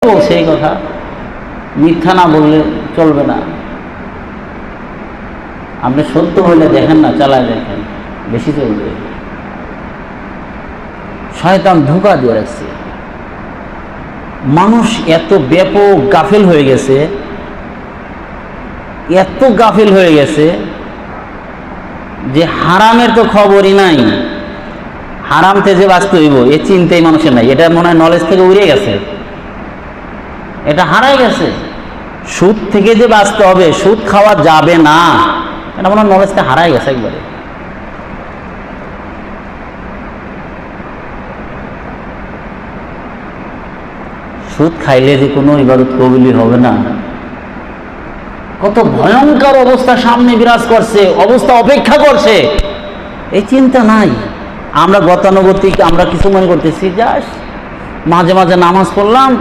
বলছে এই কথা, মিথ্যা না বললে চলবে না। আপনি সত্য হইলে দেখেন না, চালায় দেখেন, বেশি চলবে। শয়তান ধোঁকা দিয়ে রাখছে। মানুষ এত ব্যাপক গাফিল হয়ে গেছে, এত গাফিল হয়ে গেছে যে হারামের তো খবরই নাই। হারাম থেকে বাঁচতে হইব এ চিন্তাই মানুষের নাই। এটা মনে হয় নলেজ থেকে উড়ে গেছে, এটা হারাই গেছে। সুদ থেকে যে বাঁচতে হবে, সুদ খাওয়া যাবে না, এটা মনে হয় নলেজটা হারাই গেছে একবারে। সুদ খাইলে যে কোনো ইবাদত কবুলি হবে না, কত ভয়ঙ্কর অবস্থা সামনে বিরাজ করছে, অবস্থা অপেক্ষা করছে, এই চিন্তা নাই। আমরা গতানুগতিক, আমরা কিছু মনে করতেছি, যাস মাঝে মাঝে নামাজ পড়লাম,